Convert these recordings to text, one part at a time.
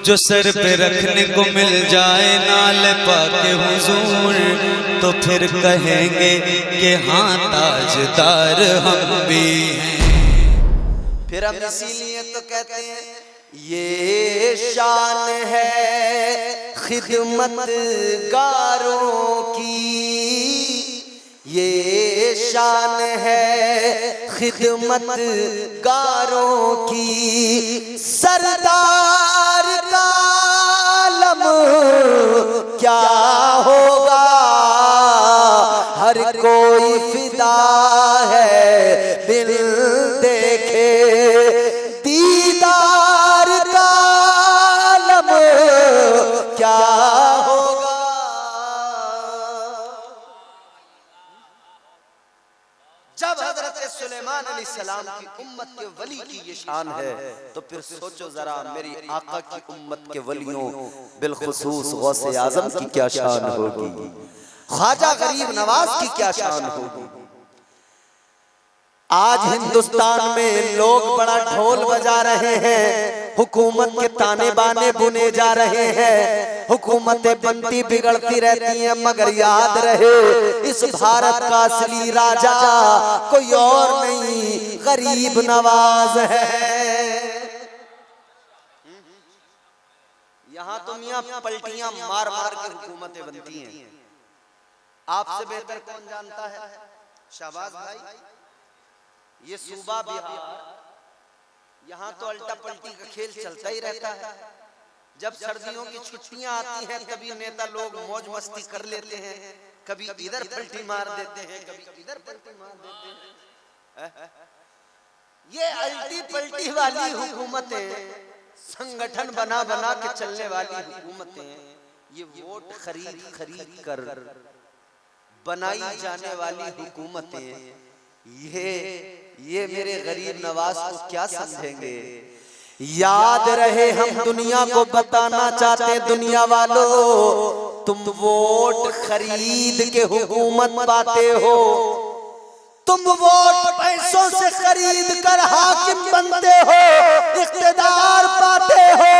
जो सर पे रखने को मिल जाए नाल पाके हुजूर, तो फिर कहेंगे कि हाँ ताजदार हम भी हैं। फिर हम इसीलिए तो कहते हैं ये शान है खिदमत गारों की, ये शान है खिदमत गारों की। सरदार का आलम क्या होगा, हर कोई फिदा है दिल देखे। दीदार का आलम क्या होगा। जब हजरत सुलेमान अलैहिस्सलाम की उम्मत के वली की ये शान है, तो फिर सोचो जरा मेरी आका की उम्मत के वलियों बिलखुसूस गौसे आजम की क्या शान होगी, ख्वाजा गरीब नवाज की क्या शान होगी। आज हिंदुस्तान में लोग बड़ा ढोल बजा रहे हैं, हुकूमत के ताने बाने बुने जा रहे हैं, हुकूमतें बनती बिगड़ती रहती हैं, मगर याद रहे इस भारत का असली राजा कोई और नहीं, गरीब नवाज है। यहाँ तो मियाँ पलटियां मार मार के हुकूमतें बनती हैं। आपसे बेहतर कौन जानता है शाहबाज भाई, ये सूबा बिहार, यहाँ तो अल्टा पलटी का खेल चलता ही रहता है। जब सर्दियों की छुट्टियां आती हैं तभी नेता लोग मौज मस्ती कर लेते हैं, कभी इधर पलटी मार देते हैं, कभी इधर पलटी मार देते हैं। ये अल्टी पलटी वाली हुकूमतें, संगठन बना बना के चलने वाली हुकूमतें, ये वोट खरीद खरीद कर बनाई जाने वाली हुकूमतें, ये मेरे गरीब नवाज को क्या समझेंगे। याद रहे हम दुनिया को बताना चाहते, दुनिया वालों तुम वोट खरीद के हुकूमत पाते हो, तुम वोट पैसों से खरीद कर हाकिम बनते हो, इख्तिदार पाते हो,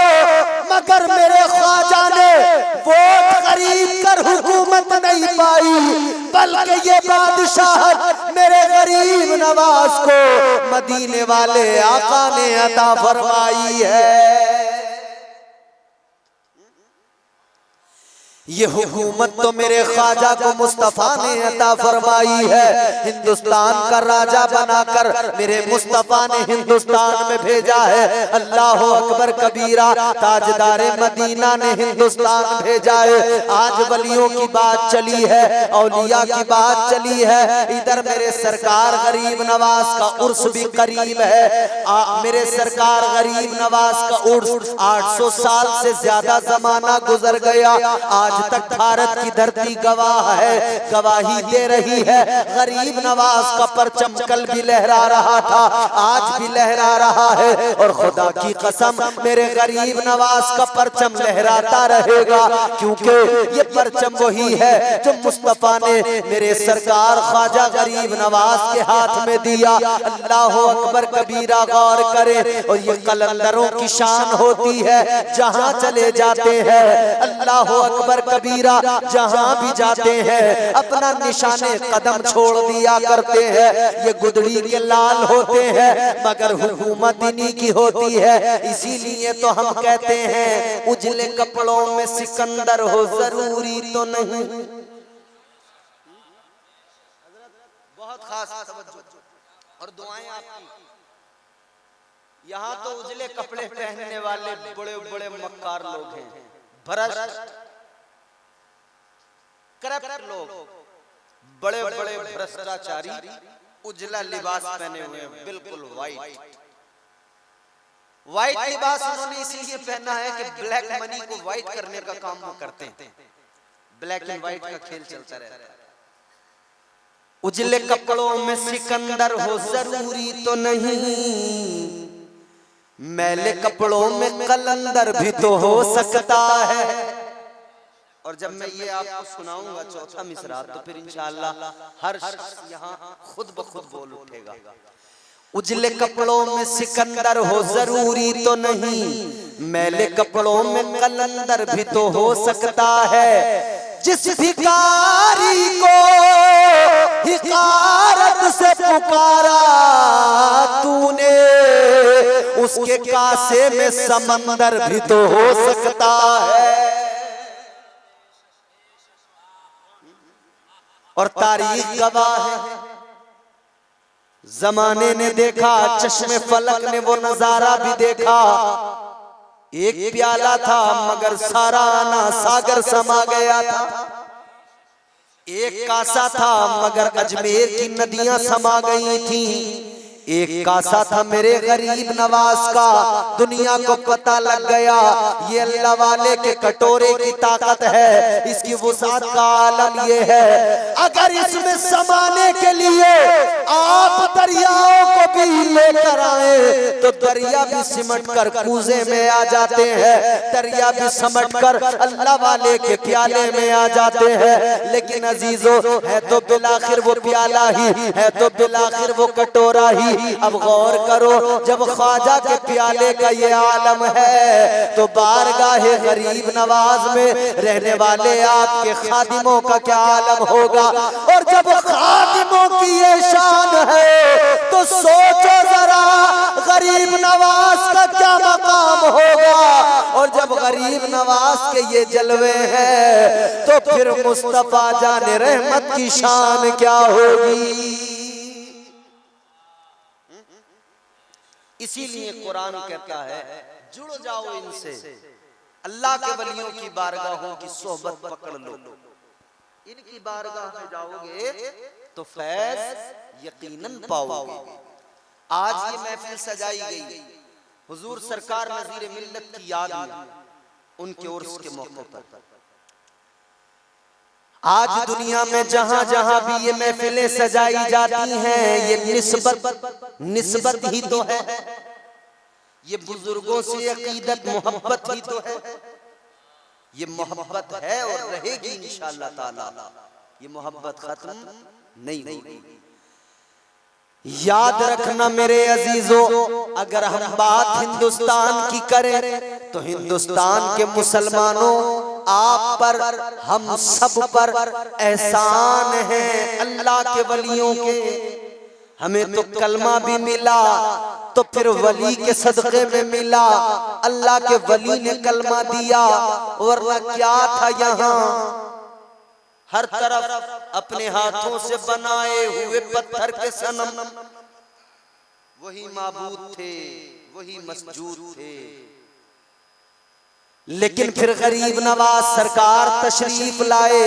मगर मेरे ख्वाजा ने वोट खरीद कर हुकूमत नहीं पाई, बल्कि ये बादशाहत मेरे गरीब नवाज को मदीने वाले आका ने अता फरमाई है। ये हुकूमत तो मेरे ख्वाजा को मुस्तफा ने अता फरमाई है। हिंदुस्तान का राजा बनाकर मेरे मुस्तफा ने हिंदुस्तान में भेजा है। अल्लाह अकबर कबीरा, ताजदारे मदीना ने हिंदुस्तान भेजा है। आज वलियों की बात चली है, औलिया की बात चली है, इधर मेरे सरकार गरीब नवाज का उर्स भी करीब है। मेरे सरकार गरीब नवाज का उर्स 800 साल से ज्यादा जमाना गुजर गया, आज तक भारत की धरती गवाह है, गवाही दे रही है। गरीब नवाज का परचम कल भी लहरा रहा था, आज भी लहरा रहा है, और खुदा की कसम मेरे गरीब नवाज का परचम लहराता रहेगा, क्योंकि ये परचम वही है जो मुस्तफा ने मेरे सरकार ख्वाजा गरीब नवाज के हाथ में दिया। अल्लाह अकबर कबीरा, गौर करें, और ये कलंदरों की शान होती है, जहां चले जाते हैं अल्लाह अकबर कबीरा, जहां भी जाते हैं अपना निशाने कदम छोड़ दिया करते हैं। ये गुदड़ी के लाल होते हैं, मगर हुकूमत इन्हीं की होती है। इसीलिए तो हम कहते हैं उजले कपड़ों में सिकंदर हो जरूरी तो नहीं। बहुत खास तवज्जो और दुआएं आपकी। यहाँ तो उजले कपड़े पहनने वाले बड़े बड़े मक्कार लोग हैं, भ्रष्ट करप्ट लोग, बड़े बड़े भ्रष्टाचारी, उजला लिबास पहने हुए हैं, बिल्कुल व्हाइट लिबास उन्होंने इसलिए पहना है कि ब्लैक मनी को व्हाइट करने का काम वो करते हैं। ब्लैक एंड व्हाइट का खेल चलता रहता है। उजले कपड़ों में सिकंदर हो जरूरी तो नहीं, मैले कपड़ों में कलंदर भी तो हो सकता है। और जब मैं ये आपको सुनाऊंगा चौथा मिसरा, तो फिर इंशाअल्लाह हर शख्स यहाँ खुद ब खुद बोल उठेगा। उजले कपड़ों में सिकंदर हो जरूरी तो नहीं, मैले कपड़ों में कलंदर भी तो हो सकता है। जिस भिखारी को हिकारत से पुकारा तूने, उसके कासे में समंदर भी तो हो सकता है। और तारीख गवाह है, जमाने ने देखा, चश्मे फलक ने वो नजारा भी देखा। एक प्याला था मगर सारा आना सागर समा गया था। एक कासा था मगर अजमेर की नदियां समा गई थी। एक कासा था मेरे गरीब नवाज का, दुनिया को पता लग गया ये अल्लाह वाले के कटोरे की ताकत है, इसकी वुसात का आलम ये है। अगर इसमें समाने के लिए आप दरियाओं को भी लेकर आए तो दरिया भी सिमट कर कूजे में आ जाते हैं, दरिया भी समट कर अल्लाह वाले के प्याले में आ जाते हैं। लेकिन अजीजों, है तो बिलाखिर वो प्याला ही, है तो बिलाखिर वो कटोरा ही। अब गौर करो, जब ख्वाजा के प्याले का ये आलम है तो बारगाहे गरीब नवाज में रहने वाले आपके खादिमों का क्या आलम होगा। और जब खादिमों की ये शान है तो सोचो जरा गरीब नवाज का क्या मकाम होगा। और जब गरीब नवाज के ये जलवे हैं तो फिर मुस्तफा जाने रहमत की शान क्या होगी। इसीलिए कुरान कहता है जुड़ जाओ इनसे, अल्लाह के वलियों की बारगाहों की सोहबत पकड़ लो। इनकी बारगाह में जाओगे तो फैज यकीनन पाओगे। आज ये महफिल सजाई गई हुजूर सरकार नज़ीर मिल्लत की याद में, उनके उर्स के मौके पर। आज दुनिया में जहां जहां भी ये महफिलें सजाई जाती हैं, ये निस्बत ही तो है, ये बुजुर्गों से अकीदत मोहब्बत ही तो है। ये मोहब्बत है और रहेगी इंशाअल्लाह ताला, ये मोहब्बत खत्म नहीं होगी। याद रखना मेरे अजीजों, अगर हम बात हिंदुस्तान की करें तो हिंदुस्तान के मुसलमानों, आप पर, हम सब पर एहसान है अल्लाह के वलियों के। हमें तो कलमा भी मिला तो फिर वली के सदक़े में मिला, अल्लाह के वली ने कलमा दिया, वरना क्या था यहाँ। हर तरफ अपने हाथों से बनाए हुए पत्थर के सनम, वही माबूद थे, वही मस्जूद थे। लेकिन फिर गरीब नवाज सरकार तशरीफ लाए,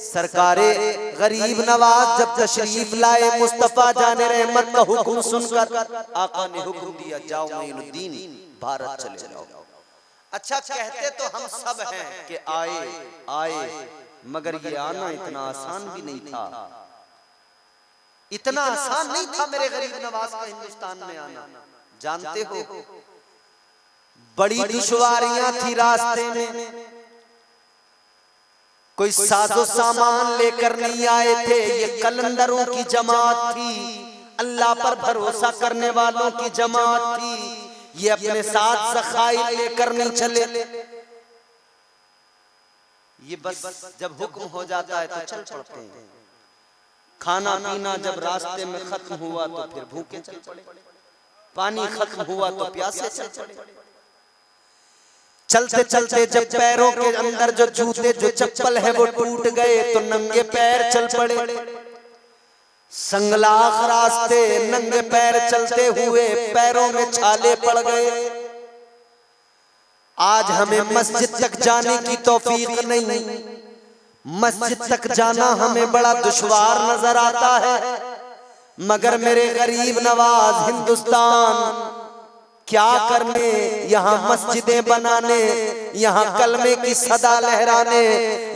सरकारे गरीब नवाज जब तशरीफ लाए, मुस्तफा जाने रहमत का हुक्म सुनकर आका ने हुक्म दिया, जाओ मोइनुद्दीन भारत चले जाओ। अच्छा, कहते तो हम सब हैं कि आए, मगर ये आना इतना आसान भी नहीं था, इतना आसान नहीं था मेरे गरीब नवाज का हिंदुस्तान में आना। जानते हो, बड़ी दुश्वारियां थी रास्ते में, कोई साजो सामान लेकर नहीं आए थे। ये कलंदरों की जमात थी, अल्लाह पर भरोसा करने वालों की जमात थी। ये अपने साथ ज़खाइर लेकर नहीं चले, ये बस जब हुक्म हो जाता है तो चल पड़ते हैं। खाना पीना जब रास्ते में खत्म हुआ तो फिर भूखे चल पड़े, पानी खत्म हुआ तो प्यासे चल पड़े। चलते चलते जब पैरों के अंदर जो जूते जो चप्पल है वो टूट गए तो नंगे पैर चल पड़े। संगलाख रास्ते, नंगे पैर चलते हुए पैरों में छाले पड़ गए। आज हमें मस्जिद तक जाने की तौफीक नहीं, मस्जिद तक जाना हमें बड़ा दुश्वार नजर आता है। मगर मेरे गरीब नवाज हिंदुस्तान क्या करने, यहाँ मस्जिदें बनाने, यहाँ कलमे की सदा लहराने,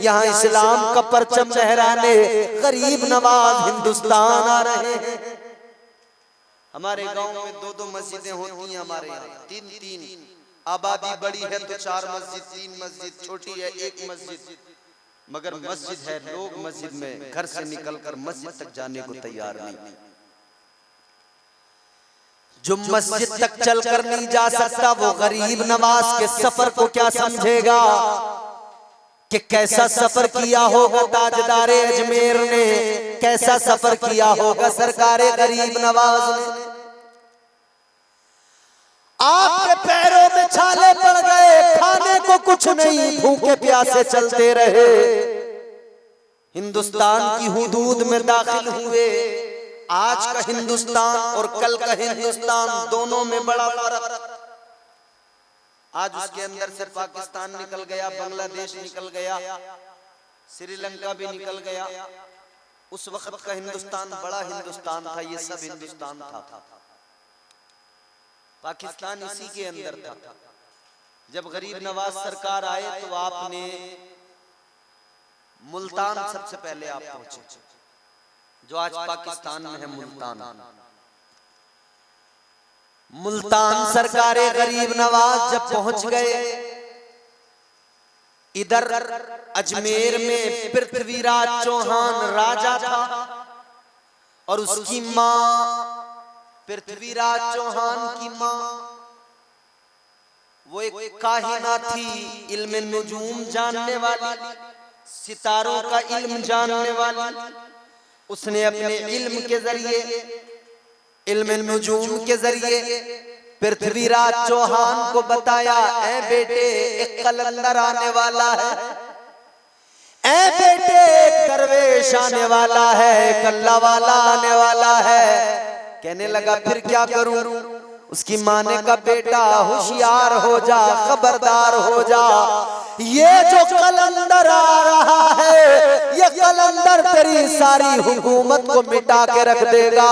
यहाँ इस्लाम का परचम लहराने गरीब नवाज हिंदुस्तान आ रहे हैं। हमारे गांव में 2-2 मस्जिदें होती हैं, हमारे यहाँ 3-3, आबादी बड़ी है तो 4 मस्जिद, 3 मस्जिद, छोटी है 1 मस्जिद, मगर मस्जिद है, लोग मस्जिद में घर से निकलकर मस्जिद तक जाने को तैयार नहीं। जो मस्जिद तक चलकर नहीं जा सकता वो गरीब नवाज के सफर को क्या समझेगा कि कैसा सफर किया होगा ताजदारे अजमेर ने, कैसा सफर किया होगा सरकारे गरीब नवाज ने। आपके पैरों में छाले पड़ गए, खाने को कुछ नहीं, भूखे प्यासे चलते रहे, हिंदुस्तान की हुदूद में दाखिल हुए। आज का हिंदुस्तान और कल का हिंदुस्तान दोनों में बड़ा फर्क। आज उसके अंदर से पाकिस्तान निकल गया, बांग्लादेश निकल गया, श्रीलंका भी निकल गया। उस वक्त का हिंदुस्तान बड़ा हिंदुस्तान था, ये सब हिंदुस्तान था। पाकिस्तान इसी के अंदर था। जब गरीब नवाज सरकार आए तो आपने मुल्तान सबसे पहले आप पहुंचे, जो आज पाकिस्तान में है मुल्तान। मुल्तान सरकारे गरीब नवाज जब पहुंच गए, इधर अजमेर में पृथ्वीराज चौहान राजा था और उसकी मां पृथ्वीराज चौहान की मां वो एक काहिना थी, इल्म नुजूम जानने वाली, सितारों का इल्म जानने वाली। उसने अपने इल्म के जरिए, इल्म नुजूम के जरिए पृथ्वीराज चौहान को बताया, ऐ बेटे एक कलंदर आने वाला है, ऐ बेटे एक दरवेश आने वाला है, एक अल्लाह वाला आने वाला है। कहने लगा फिर क्या करूं? उसकी माँ ने कहा बेटा होशियार हो जा, खबरदार हो जा, ये जो कलंदर आ रहा है, ये कलंदर तेरी सारी हुकूमत को मिटा के रख देगा,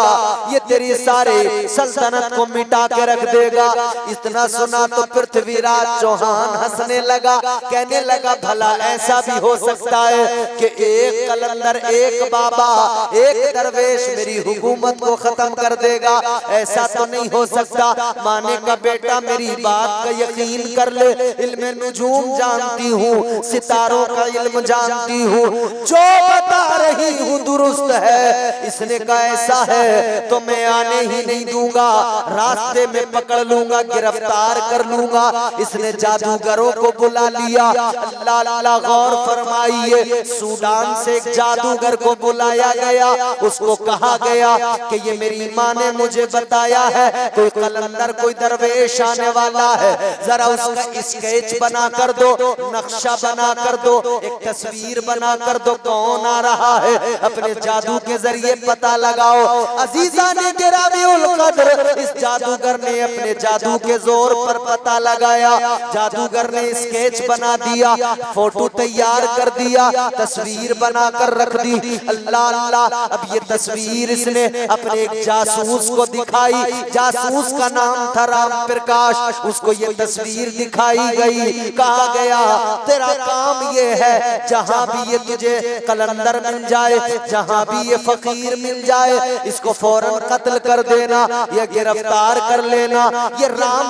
ये तेरी सारी सल्तनत को मिटा के रख देगा। इतना सुना तो पृथ्वीराज चौहान हंसने लगा, कहने लगा भला ऐसा भी हो सकता है कि एक कलंदर, एक बाबा, एक दरवेश मेरी हुकूमत को खत्म कर देगा? ऐसा तो नहीं हो सकता। माने का बेटा मेरी बात का यकीन कर ले, इल्म नुजूम जानती हूँ, सितारों का इल्म जानती हूँ, जो बता रही हूँ दुरुस्त है। इसने कहा ऐसा है तो मैं आने ही नहीं दूंगा, रास्ते में पकड़ लूंगा, गिरफ्तार कर लूंगा। इसने जादूगरों को बुला लिया। अल्लाह अल्लाह गौर फरमाइए, सूडान से एक जादूगर को बुलाया गया। उसको कहा गया कि ये मेरी माँ ने मुझे बताया है कोई कलंदर, कोई दरवेश आने वाला है, जरा उसका स्केच बना कर दो, नक्शा बना कर दो, एक तस्वीर बना कर दो, कौन आ रहा है, अपने जादू के जरिए पता लगाओ। अजीजा ने गिरामीउल कद्र, इस जादूगर ने अपने जादू के जोर पर पता लगाया। जादूगर ने स्केच बना दिया, फोटो तैयार कर दिया, तस्वीर बना कर रख दी। अल्लाह अल्लाह, अब ये तस्वीर इसने अपने एक जासूस को दिखाई। जासूस का नाम था राम प्रकाश। उसको ये तस्वीर दिखाई गई, कहा गया तेरा काम ये है, जहां भी ये तुझे कलंदर मिल जाए, जहां भी ये फकीर मिल जाए, इसको फौरन कत्ल कर देना, ये गिरफ्तार कर लेना। ये राम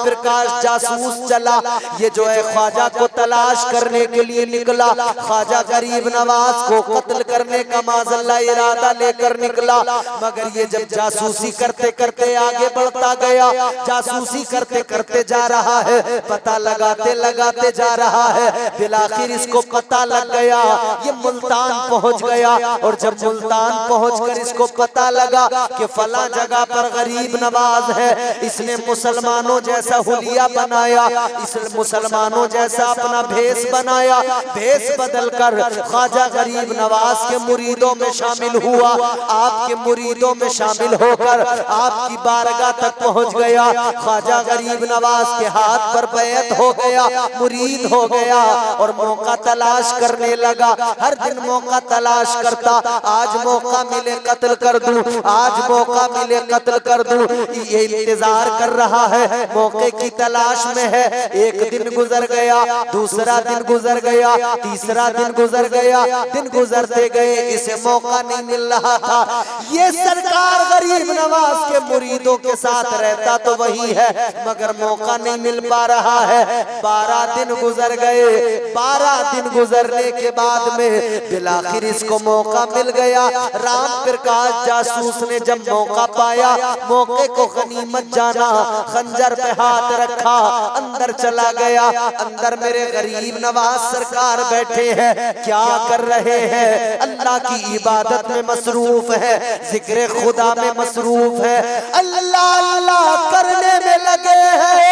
प्रकाश जासूस चला, ये जो है ख्वाजा को तलाश करने के लिए निकला। ख्वाजा गरीब नवाज को कत्ल करने का माज़अल्लाह इरादा लेकर निकला, मगर ये जब जासूसी करते करते आगे बढ़ता गया, जासूसी करते करते जा रहा है, पता लगाते लगाते जा रहा है, बिलाखिर इसको पता लग गया, ये मुल्तान पहुंच गया। और जब मुल्तान पहुंचकर इसको पता लगा कि फला जगह पर गरीब नवाज है, इसने मुसलमानों जैसा हुलिया बनाया, इस मुसलमानों जैसा अपना भेष बनाया, भेष बदलकर ख्वाजा गरीब नवाज के मुरीदों में शामिल हुआ। आपके मुरीदों में शामिल होकर आपकी बारगाह तक पहुंच गया। ख्वाजा गरीब नवाज के हाथ पर बैत हो गया, मुरीद हो गया और मौका तलाश करने लगा। हर दिन मौका तलाश करता, आज मौका मिले कत्ल कर दूं, आज मौका मिले कत्ल कर दूं, ये इंतजार कर रहा है, मौके की तलाश में है। एक दिन गुजर गया, दूसरा दिन गुजर गया, तीसरा दिन गुजर गया, दिन गुजरते गए, इसे मौका नहीं मिल रहा था। ये सरकार गरीब नवाज के मुरीदों के साथ रहता तो वही है, मगर मौका नहीं मिल पा रहा है। 12 दिन गुजर गए, 12 दिन गुजर गुजरने के बाद में बिलाखिर इसको मौका मिल गया। राम प्रकाश जासूस ने जब मौका पाया, मौके को गनीमत जाना, खंजर पे हाथ रखा, अंदर चला गया। अंदर मेरे गरीब नवाज सरकार बैठे हैं, क्या कर रहे हैं? अल्लाह की इबादत में मसरूफ है, जिक्र खुदा में मसरूफ है, अल्लाह अल्लाह करने में लगे हैं।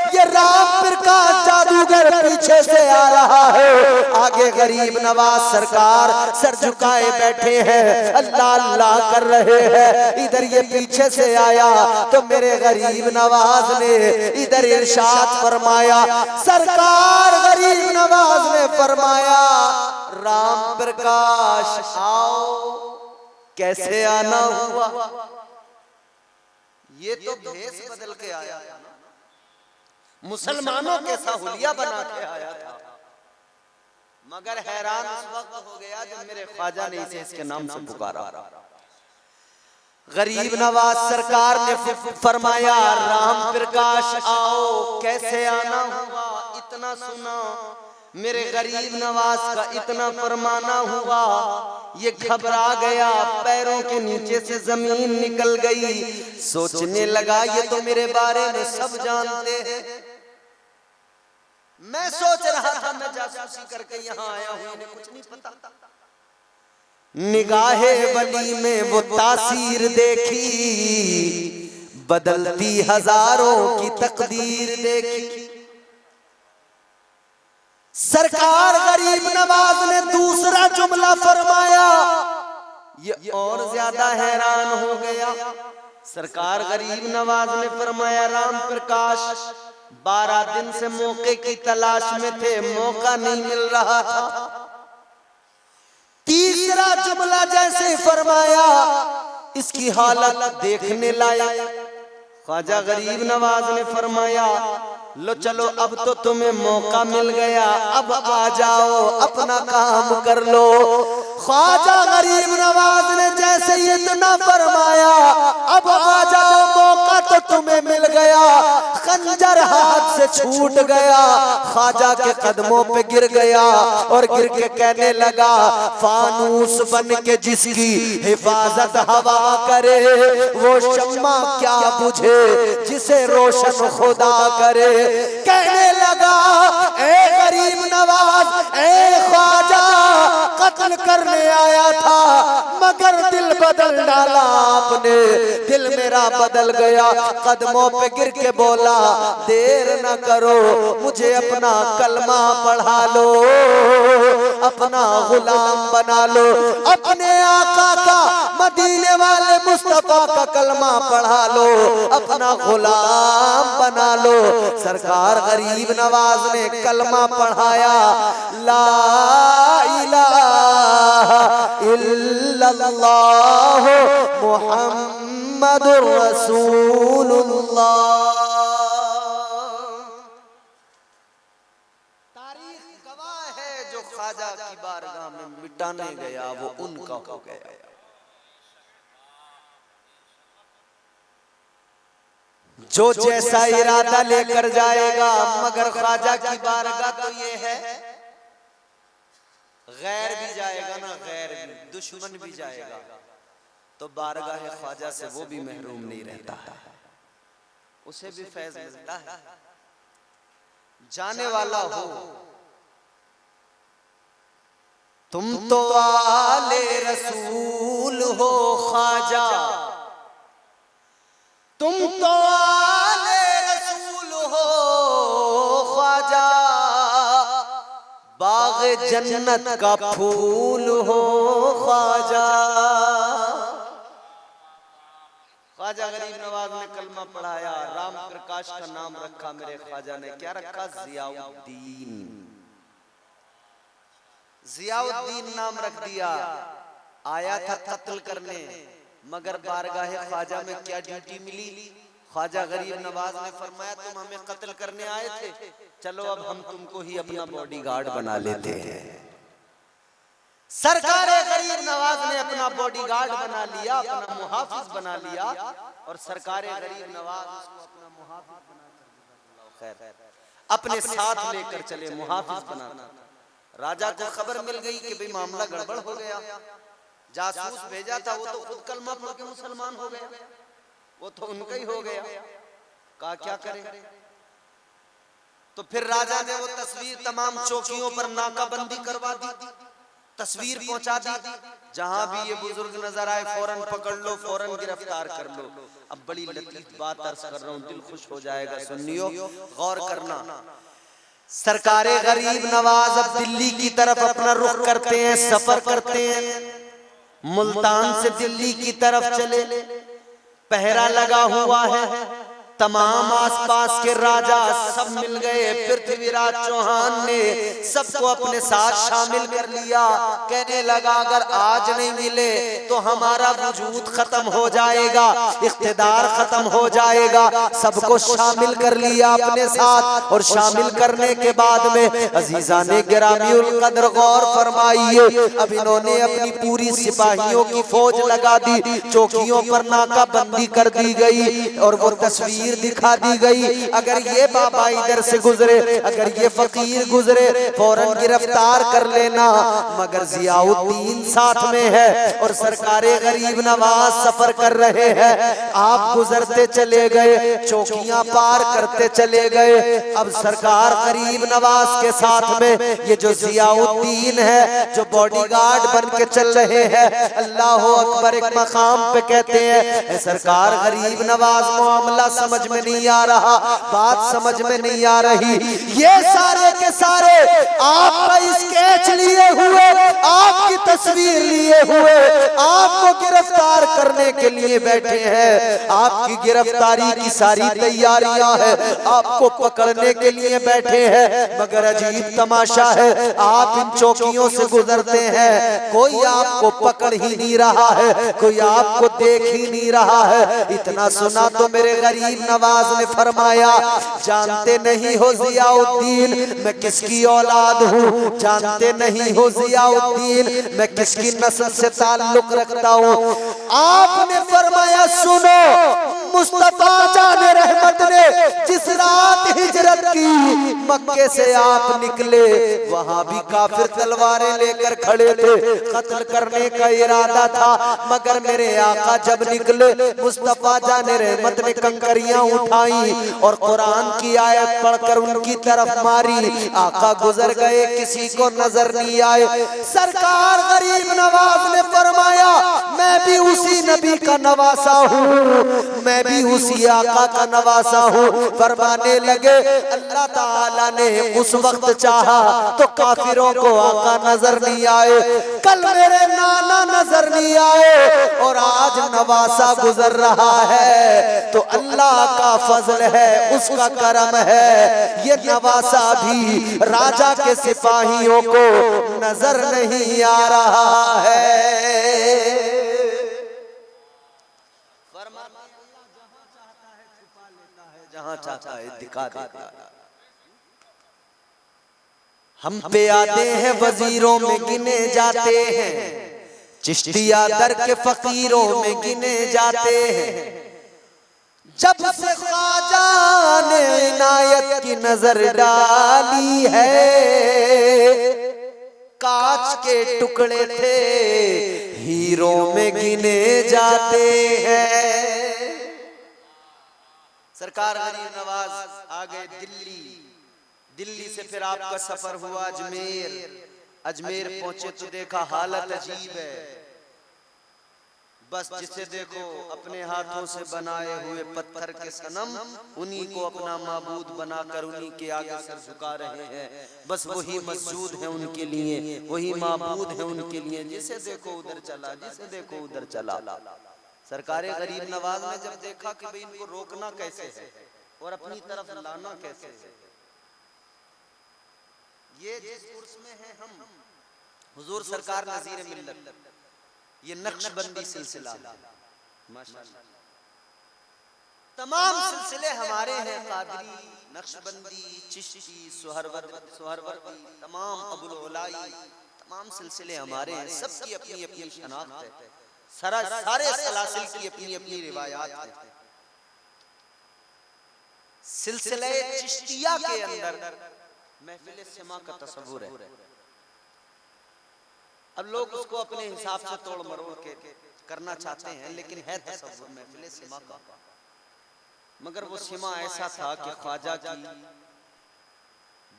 ये राम प्रकाश जादूगर पीछे से आ रहा है, आगे गरीब नवाज सरकार सर झुकाए बैठे हैं, अल्लाह अल्लाह कर रहे हैं। इधर ये पीछे से आया तो मेरे गरीब नवाज ने इधर इरशाद फरमाया, सरकार गरीब नवाज ने फरमाया, राम प्रकाश आओ। कैसे आना हुआ? ये तो भेष बदल के आया, मुसलमानों के साहुलिया बना के आया था, मगर हैरान उस वक्त हो गया जब मेरे ख्वाजा ने इसे इसके नाम से पुकारा। गरीब नवाज सरकार ने फरमाया, राम प्रकाश आओ। कैसे आना हुआ? इतना सुना, मेरे गरीब नवाज का इतना फरमाना हुआ, ये घबरा गया, पैरों के नीचे से जमीन निकल गई। सोचने लगा ये तो मेरे बारे में सब जानते हैं, मैं सोच रहा था मैं जासूसी करके यहाँ आया हूँ, इन्हें कुछ नहीं पता। निगाहे वली में वो तासीर देखी, बदलती हजारों की तकदीर देखी। सरकार गरीब नवाज ने दूसरा जुमला फरमाया, ये और ज्यादा हैरान हो गया। सरकार गरीब नवाज ने फरमाया, राम प्रकाश 12 दिन से मौके की तलाश में थे, मौका नहीं मिल रहा था। तीसरा जुमला जैसे फरमाया, इसकी हालत देखने लायक। ख्वाजा गरीब नवाज ने फरमाया, लो चलो अब तो तुम्हें मौका मिल गया, अब आ जाओ अपना काम कर लो। ख्वाजा गरीब नवाज ने जैसे इतना फरमाया, अब आ जाओ मौका तो तुम्हें मिल गया, खंजर हाथ से छूट गया, ख्वाजा के कदमों पे गिर गया और गिर के कहने लगा, फानूस बन के जिसकी हिफाजत हवा करे, वो शम्मा क्या बुझे जिसे रोशन खुदा करे। कहने लगा, ए गरीब नवाज, ए ख्वाजा, कत्ल करने आया था मगर दिल बदल डाला आपने, दिल मेरा बदल गया। कदमों पे गिर के बोला, देर न करो, मुझे अपना कलमा पढ़ा लो, अपना गुलाम बना लो, अपने आका का, मदीने वाले मुस्तफा का कलमा पढ़ा लो, अपना गुलाम बना लो। सरकार गरीब नवाज ने कलमा पढ़ाया, ला इलाहा इल्लल्लाह मुहम्मदुर रसूलुल्लाह। तारीख गवाह है, जो ख्वाजा की बारगाह में मिटाने गया वो उनका हो गया। जो जैसा इरादा लेकर जाएगा, मगर ख्वाजा की बारगाह तो ये है, गैर भी जाएगा ना, गैर भी, दुश्मन भी जाएगा तो बारगाह ख्वाजा से वो भी महरूम नहीं रहता है, उसे भी फैज मिलता है। जाने वाला हो तुम तो आले रसूल हो ख्वाजा, तुम तो आले रसूल हो ख्वाजा, बाग जन्नत का फूल हो ख्वाजा। ख्वाजा गरीब नवाज ने कलमा पढ़ाया, राम प्रकाश का नाम रखा मेरे ख्वाजा ने, क्या रखा? जियाउद्दीन। जियाउद्दीन नाम रख दिया। आया था कत्ल करने, मगर बारगाह ख्वाजा में क्या ड्यूटी मिली? ख्वाजा गरीब नवाज ने फरमाया, तुम हमें कत्ल करने आए थे, चलो अब हम तुमको ही अपना बॉडीगार्ड बना लेते हैं। सरकार गरीब नवाज ने अपना बॉडीगार्ड बना लिया, अपना मुहाफिज बना लिया, और सरकार गरीब नवाज उसको अपना मुहाफिज बना, खैर अपने साथ लेकर चले, मुहाफिज बना। राजा को खबर मिल गई कि भाई मामला गड़बड़ हो गया, जासूस भेजा था वो तो खुद कलमा पढ़ के मुसलमान हो गया, वो तो उनका ही हो गया। कहा क्या करें? तो फिर राजा ने वो तस्वीर तमाम चौकियों पर नाकाबंदी करवा दी, तस्वीर पहुंचा दी, जहां भी ये बुजुर्ग नजर आए फौरन पकड़ लो, फौरन गिरफ्तार कर लो। अब बड़ी लतीफ बात अर्ज कर रहा हूं, दिल खुश हो जाएगा, सुनियो, गौर करना। सरकारे गरीब नवाज अब दिल्ली की तरफ अपना रुख करते हैं, सफर करते हैं। मुल्तान से दिल्ली की तरफ चले, पहरा लगा हुआ है, तमाम आसपास के राजा सब मिल गए। पृथ्वीराज चौहान ने सबको अपने साथ शामिल कर लिया। कहने लगा अगर आज नहीं मिले तो हमारा वजूद खत्म हो जाएगा, इख्तिदार खत्म हो जाएगा। सबको शामिल कर लिया अपने साथ, और शामिल करने के बाद में अजीजा ने गिरामीउल कद्र गौर फरमाइए, अब इन्होंने अपनी पूरी सिपाहियों की फौज लगा दी, चौकियों पर नाकाबंदी कर दी गई और वो तस्वीर दिखा दी गई। अगर ये बाबा इधर से गुजरे, अगर ये फकीर गुजरे, फौरन गिरफ्तार कर लेना। मगर जियाउद्दीन साथ में है और सरकारे गरीब नवाज सफर कर रहे हैं। आप गुजरते चले गए, चौकियां पार करते चले गए। अब सरकार गरीब नवाज के साथ में ये जो जियाउद्दीन है, जो बॉडीगार्ड बन के चल रहे हैं, अल्लाह अकबर, एक मकाम पे कहते हैं सरकार गरीब नवाज मामला समझ में नहीं आ रहा, बात समझ में नहीं आ रही। ये सारे के सारे आपका स्केच लिए हुए, आपकी तस्वीर लिए हुए, आपको गिरफ्तार करने के लिए बैठे हैं। आपकी गिरफ्तारी की सारी तैयारियां है, आपको पकड़ने के लिए बैठे हैं। मगर अजीब तमाशा है, आप इन चौकियों से गुजरते हैं, कोई आपको पकड़ ही नहीं रहा है, कोई आपको देख ही नहीं रहा है। इतना सुना तो मेरे गरीब नवाज ने फरमाया, जानते नहीं हो जियाउद्दीन मैं किसकी औलाद हूँ, जानते नहीं हो जियाउद्दीन मैं किसकी नस्ल से ताल्लुक रखता हूँ। आपने फरमाया सुनो, मुस्तफा जाने रहमत ने जिस रात हिजरत की मक्के से आप निकले, वहां भी काफिर तलवारें लेकर खड़े थे, कत्ल करने का इरादा था। मगर मेरे आका जब निकले, मुस्तफा जाने रहमत ने कंकरियां उठाई और कुरान की आयत पढ़कर उनकी तरफ मारी। आका गुजर गए, किसी को नजर नहीं आए। सरकार गरीब नवाज ने फरमाया मैं भी उसी नबी का नवासा हूँ, मैं भी उसी आका का नवासा हूँ। फरमाने लगे अल्लाह ताला ने उस वक्त चाहा तो काफिरों को आका नजर नहीं आए, कल मेरे नाना नजर नहीं आए, और आज नवासा गुजर रहा है तो अल्लाह का फजल है, उसका करम है। ये नवासा भी राजा के सिपाहियों को नजर नहीं आ रहा है। जहां चाहता है दिखा देता है। हम पे आते हैं वजीरों में गिने जाते हैं, चिश्तिया दर के फकीरों में गिने जाते हैं। जब से ख्वाजा ने इनायत की नजर डाली है, कांच के टुकड़े थे हीरों में गिने जाते हैं। सरकार गरीब नवाज आ गए दिल्ली, दिल्ली से फिर आपका सफर हुआ अजमेर। अजमेर पहुंचे तो देखा हालत अजीब है, बस जिसे देखो अपने हाथों से बनाए हुए पत्थर के सनम, उन्हीं को अपना माबूद बनाकर उन्हीं के आगे सर झुका रहे हैं। बस वही मस्जूद है उनके लिए, वही माबूद है उनके लिए। जिसे देखो उधर चला, जिसे देखो उधर चला। सरकारे गरीब नवाज ने जब देखा कि भाई इनको रोकना कैसे है और अपनी तरफ लाना कैसे है, ये जिस उर्स में है हम, हुजूर सरकार नज़ीर मिल्लत, ये नक्शबंदी सिलसिला माशाअल्लाह, तमाम सिलसिले हमारे हैं, कादरी, नक्शबंदी, चिश्ती, सुहरवर्दी, तमाम अबुल उलाई, तमाम सिलसिले हमारे हैं। सबकी अपनी अपनी शनाख्त है, सारे सलासिल की अपनी अपनी रिवायात है। सिलसिले चिश्तिया के अंदर महफिल सिमा का तसव्वुर है। अब लोग उसको अपने हिसाब से तोड़ मरोड़ के करना चाहते हैं, लेकिन है तसव्वुर महफिल सिमा का। मगर वो सिमा ऐसा था कि ख्वाजा की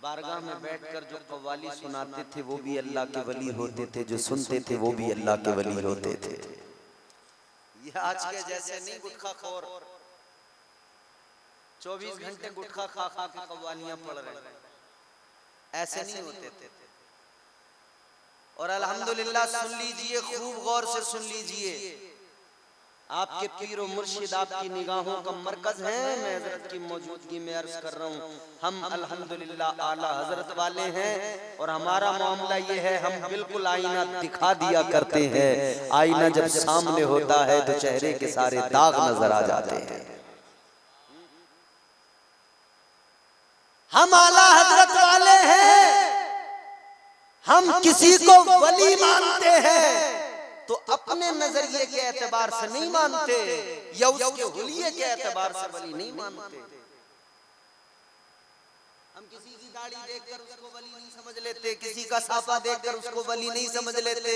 बारगाह में बैठकर जो कव्वाली सुनाते थे वो भी अल्लाह के वली होते थे, जो सुनते थे वो भी अल्लाह के वली होते थे। ये आज के जैसे नहीं गुटखा खोर 24 घंटे गुटखा खा खा के कव्वालियां पढ़ रहे, ऐसे नहीं होते थे। और अल्हम्दुलिल्लाह सुन लीजिए, खूब गौर से सुन लीजिए, आपके पीर और मुर्शिद आपकी निगाहों का मरकज है। मैं हजरत की मौजूदगी में अर्ज कर रहा हूँ, हम अल्हम्दुलिल्लाह आला हजरत वाले हैं। और हमारा मामला ये है, हम बिल्कुल आईना दिखा दिया करते हैं। आईना जब सामने होता है तो चेहरे के सारे दाग नजर आ जाते हैं। हम आला हजरत वाले हैं, हम किसी को वली मानते हैं तो अपने नजरिए के एतबार से नहीं मानते, या उसके हुलिये के एतबार से वली नहीं मानते। हम किसी की दाढ़ी देखकर उसको वली नहीं समझ लेते, किसी का साफा देखकर उसको वली नहीं समझ लेते,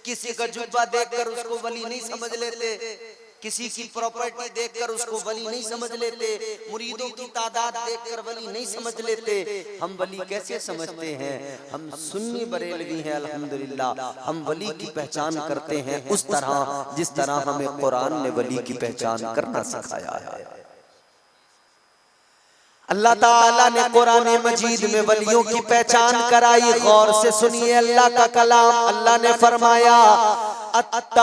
किसी का जुब्बा देखकर उसको वली नहीं समझ लेते, किसी की प्रॉपर्टी देखकर उसको वली नहीं समझ लेते, मुरीदों की तादाद देखकर वली नहीं समझ लेते। हम वली कैसे समझते हैं? हम सुन्नी बरेलवी हैं अल्हम्दुलिल्लाह। हम वली की पहचान करते हैं उस तरह जिस तरह हमें कुरान ने वली की पहचान करना सिखाया है। अल्लाह ताला ने कुरान मजीद में वलियों की पहचान कराई। गौर से सुनिए अल्लाह का कलाम। अल्लाह ने फरमाया अत्ताइबून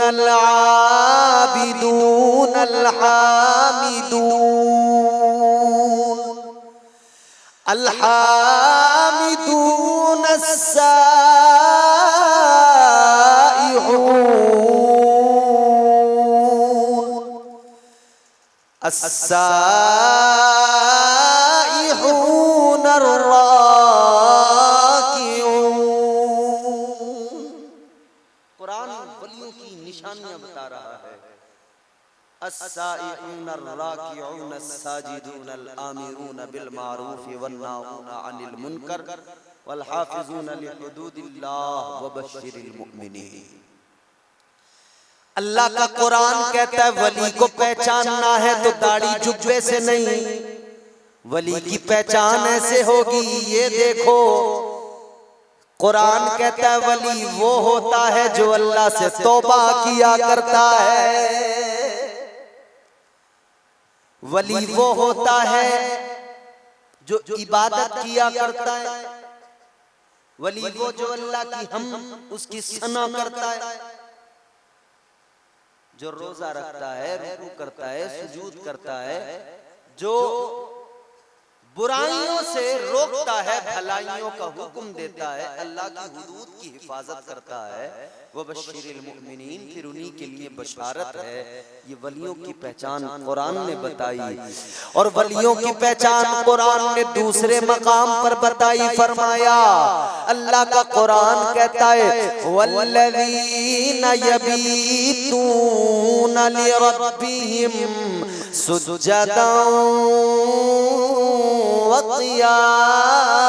अल-आबिदून अल-हामिदून अल-हामिदून अस्साइहून अर्राकिऊन। कुरान वलियों की निशानियां बता रहा है। अस्साइहून अर्राकिऊन अस्साजिदून अल-आमिरून बिल मारूफ वन्नाहून अनिल मुनकर वल हाफिजून लिहुदूदिल्लाह वबश्शिरिल मुमिनीन। अल्लाह का कुरान कहता है वली को पहचानना है तो दाढ़ी जुब्बे से नहीं, वली की पहचान ऐसे होगी। ये देखो कुरान कहता है वली वो होता है जो अल्लाह से तौबा किया करता है। वली वो होता है जो इबादत किया करता है। वली वो जो अल्लाह की हम उसकी सना करता है, जो रोजा रखता है, रुकू करता है, सुजूद करता है, जो बुराइयों से रोकता है, भलाइयों का हुक्म देता है, अल्लाह की हुदूद की हिफाजत करता है। वो बश्शिरिल मुमिनीन, फिर उन्हीं के लिए बशारत है। ये वलियों की पहचान कुरान ने बताई। और वलियों की पहचान कुरान ने दूसरे मकाम पर बताई। फरमाया अल्लाह का कुरान कहता है वल्लज़ीना यबीतूना लिरब्बिहिम सुज्जदन व क़ियामा।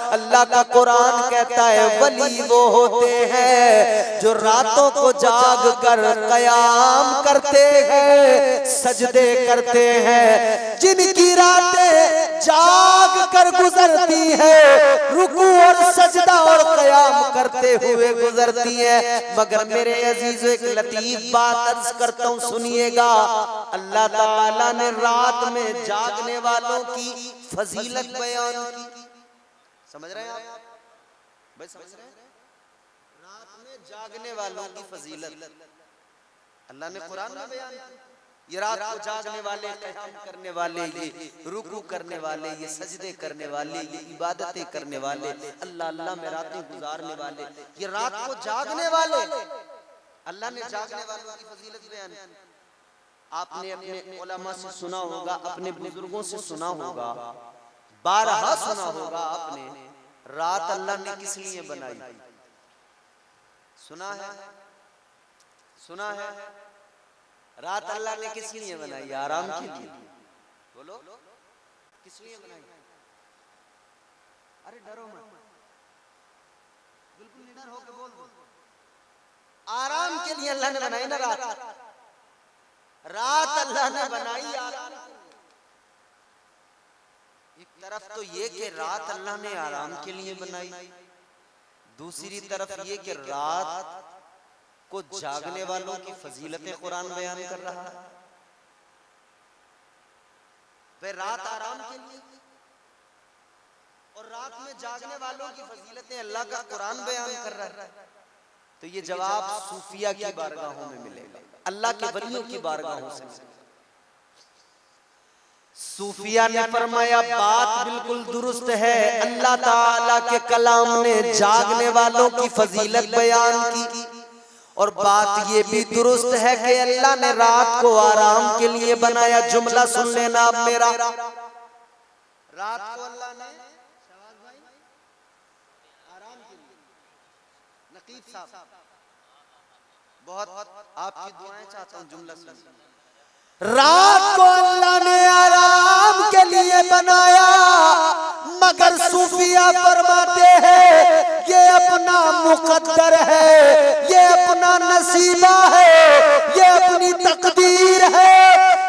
अल्लाह का कुरान कहता है वली वो होते हैं जो रातों को जाग कर क़याम करते हैं, सजदे करते हैं। जिनकी रातें जाग कर गुजरती है, रुकू और सजदा और क़याम करते हुए गुजरती है। मगर मेरे अजीजों एक लतीफ बात अर्ज करता हूँ, सुनिएगा। अल्लाह ताला ने रात में जागने वालों की फजीलत बयान की। समझ रहे हैं आप भाई? समझ रहे हैं? रात में जागने वालों की फजीलत अल्लाह ने कुरान में बयान की। ये रात को जागने वाले, क़याम करने वाले, ये रुकू करने वाले, ये सजदे करने वाले, ये इबादतें करने वाले, अल्लाह अल्लाह में रातें गुजारने वाले, ये रात को जागने वाले, अल्लाह ने जागने वालों की फजीलत बयान की। आपने अपने उलमा से सुना होगा, अपने बुजुर्गों से सुना होगा, बारहा सुना होगा आपने, रात अल्लाह ने किस लिए बनाई? सुना है? सुना है? रात अल्लाह ने किस लिए बनाई? आराम के लिए। बोलो, किस लिए बनाई? अरे डरो मत, बिल्कुल निडर होकर बोल। आराम के लिए अल्लाह ने बनाई ना रात, रात अल्लाह ने बनाई आराम। एक तरफ तो ये कि रात अल्लाह ने आराम के लिए बनाई, दूसरी तरफ ये कि रात को जागने वालों की फजीलतें कुरान बयान कर रहा है। वे रात आराम के लिए और रात में जागने वालों की फजीलतें अल्लाह का कुरान बयान कर रहा है। तो ये जवाब सूफिया की बारगाहों में मिलेगा, अल्लाह के वलियों की बारगाहों से मिलेगा। सूफिया ने फरमाया बात बिल्कुल दुरुस्त है, अल्लाह ताला के कलाम ने जागने वालों की फजीलत बयान की, और बात ये भी दुरुस्त है कि अल्लाह ने रात को आराम के लिए बनाया। जुमला सुन लेना आप मेरा, रात को अल्लाह ने आराम के लिए, नकीब साहब बहुत आपकी दुआएं चाहता हूं, जुमला सुन। रात को अल्लाह ने आराम के लिए बनाया, मगर सूफिया फरमाते हैं ये अपना मुकद्दर है, ये अपना नसीबा है, ये अपनी तकदीर है।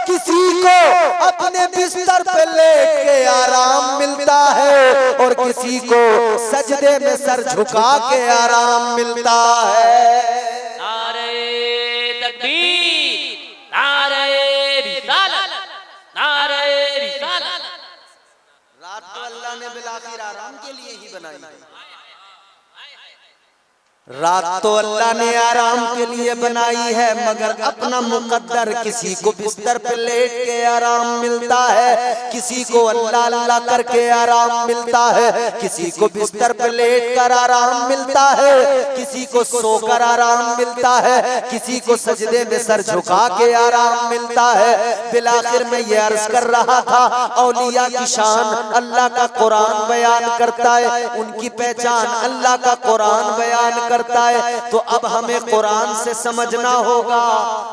किसी को अपने बिस्तर पे लेट के आराम मिलता है और किसी को सजदे में सर झुका के आराम मिलता है। रात तो अल्लाह ने बिलाखिर आराम के लिए ही बनाई है, रात तो अल्लाह ने आराम के लिए बनाई है, मगर अपना मुकद्दर किसी को बिस्तर पे लेट के आराम मिलता है, किसी को अल्लाह अल्लाह करके आराम मिलता है, किसी को बिस्तर पे लेट कर आराम मिलता है, किसी को सोकर आराम मिलता है, किसी को सजदे में सर झुका के आराम मिलता है। बिलाखिर में ये अर्ज कर रहा था, औलिया की शान अल्लाह का कुरान बयान करता है, उनकी पहचान अल्लाह का कुरान बयान करता है। तो अब हमें कुरान से समझना होगा,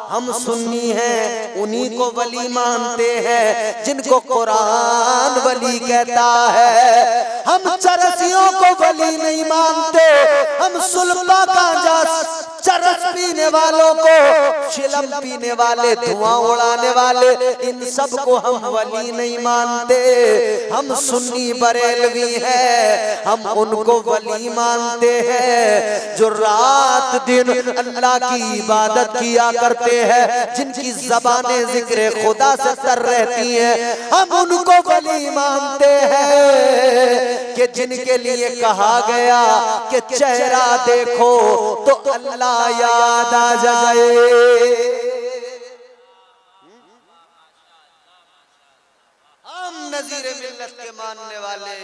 हम सुन्नी हैं, उन्हीं को वली मानते हैं जिनको कुरान वली कहता है। हम चरसियों को वली नहीं मानते, हम सुल्फा गांजा चरस पीने वालों को, चिलम पीने वाले, धुआं उड़ाने वाले, इन सब को हम वली नहीं मानते। हम सुन्नी बरेलवी हैं, हम उनको वली मानते हैं जो रात दिन अल्लाह की इबादत किया करते हैं, जिनकी ज़बानें जिक्र खुदा से तर रहती हैं। हम उनको वली मानते हैं कि जिनके लिए कहा गया कि चेहरा देखो तो अल्लाह याद आ जाए। हम नज़ीर मिल्लत के मानने वाले,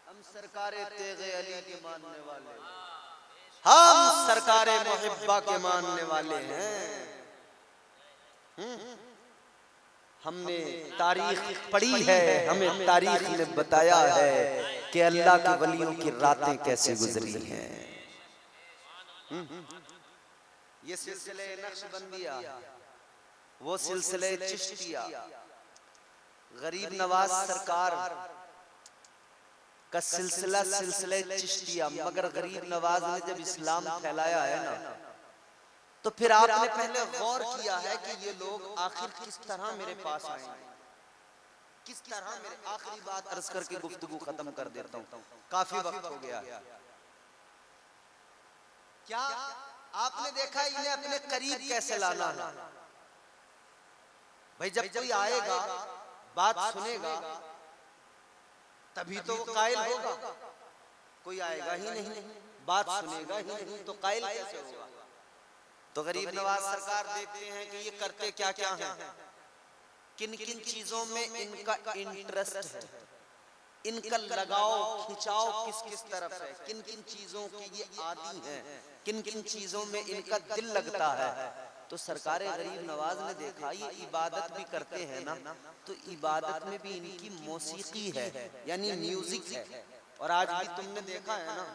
हम सरकारे तेगे अली के मानने वाले, हम सरकारे मुहिब्बा के मानने वाले हैं। हमने तारीख पढ़ी है, हमें तारीख ने बताया है कि अल्लाह के वलियों की रातें कैसे गुजरी हैं। ये सिलसिले नक्शबंदिया, वो सिलसिले चिश्तिया, गरीब नवाज सरकार का सिलसिला सिलसिले चिश्तिया। मगर गरीब नवाज ने जब इस्लाम फैलाया है ना, तो फिर आपने पहले गौर किया है कि ये लोग आखिर किस तरह मेरे पास आए, किस तरह मेरे। आखिरी बात अर्ज करके गुफ्तगू खत्म कर देता हूँ, काफी वक्त हो गया। क्या आपने देखा इन्हें अपने करीब कैसे लाना है? भाई जब कोई आएगा, बात सुनेगा, तभी तो वो कायल होगा। कोई आएगा ही नहीं, बात सुनेगा ही नहीं, तो कायल कैसे होगा? तो गरीब नवाज सरकार देखते हैं कि ये करते क्या क्या हैं, किन किन चीजों में इनका इंटरेस्ट है, इनका लगाव खिंचाव किस किस तरफ है, किन किन चीजों की ये आदी हैं, किन किन चीजों में इनका दिल लगता है। तो सरकारे गरीब नवाज ने देखा ये इबादत भी करते हैं ना, तो इबादत में भी इनकी मौसीकी है, यानी म्यूजिक है। और आज भी तुमने देखा है ना,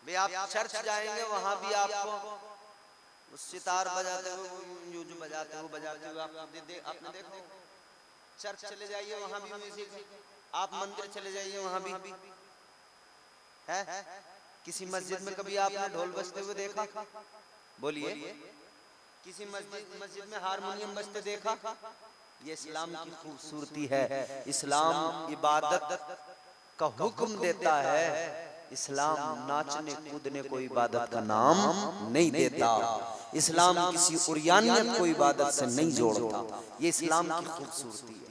भाई आप चर्च जाएंगे वहां भी आपको सितार बजाते हुए, जो बजाते हुए आपने देखो। चर्च चले जाइए वहां भी म्यूजिक, आप मंदिर चले जाइए, वहां भी है। किसी मस्जिद में कभी आपने ढोल बजते हुए देखा? बोलिए। किसी मस्जिद में हारमोनियम बजते देखा? ये इस्लाम की खूबसूरती है। इस्लाम इबादत का हुक्म देता है। इस्लाम नाचने कूदने को इबादत का नाम नहीं देता। इस्लाम किसी उरियानियत को इबादत से नहीं जोड़ता। ये इस्लाम की खूबसूरती है।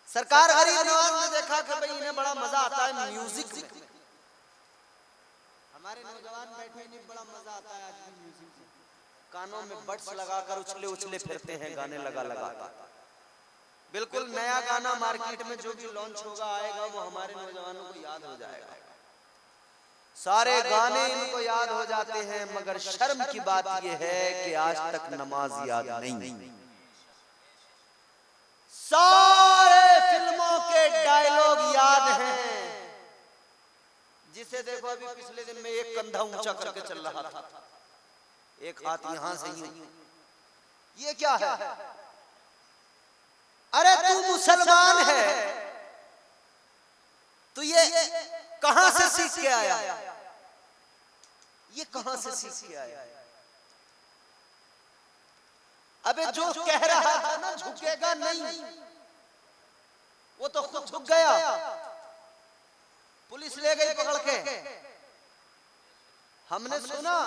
सरकार गरीब नवाज ने देखा कि भाई इन्हें बड़ा मजा आता है म्यूजिक में। हमारे नौजवान बैठे, इन्हें बड़ा मजा आता है आज भी म्यूजिक में। कानों में बड्स लगाकर उछले उछले फिरते हैं, गाने लगा लगा। बिल्कुल नया गाना मार्केट में जो भी लॉन्च होगा आएगा, वो हमारे नौजवानों को याद हो जाएगा। सारे गाने इनको याद हो जाते हैं, मगर शर्म की बात यह है कि आज तक नमाज याद नहीं। सारे फिल्मों के डायलॉग याद हैं। जिसे देखो अभी पिछले दिन में एक कंधा ऊंचा करके चल रहा था, एक हाथ यहां से यूं। ये क्या है? अरे तू मुसलमान है, तू ये कहां से सीख के आया? ये कहां से सीख के आया? अबे जो कह रहा था ना झुकेगा नहीं, वो तो खुद झुक गया। पुलिस ले गई पकड़ के। हमने सुना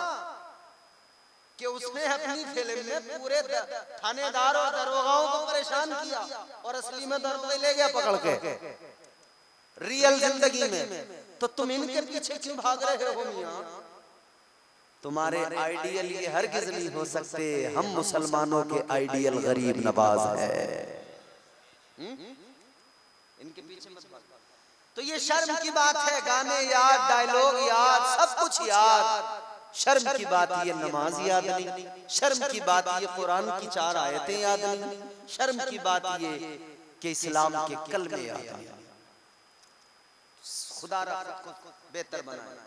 कि उसने अपनी फिल्म में पूरे थानेदार और दरोगाओं को परेशान किया, और असली में दरोगा ले गया पकड़ के रियल जिंदगी में। तो तुम इनके पीछे क्यों भाग रहे हो मियां? तुम्हारे आइडियल ये हरगिज नहीं हो सकते। हम मुसलमानों के आइडियल गरीब नवाज है। इनके पीछे मत भागो। तो ये शर्म की बात है। गाने याद, डायलॉग याद, सब कुछ याद। शर्म की बात ये नमाज याद नहीं। शर्म की बात ये कुरान की 4 आयतें याद नहीं। शर्म की बात ये कि इस्लाम के कलमे याद नहीं। खुदा खुद को बेहतर बनाए।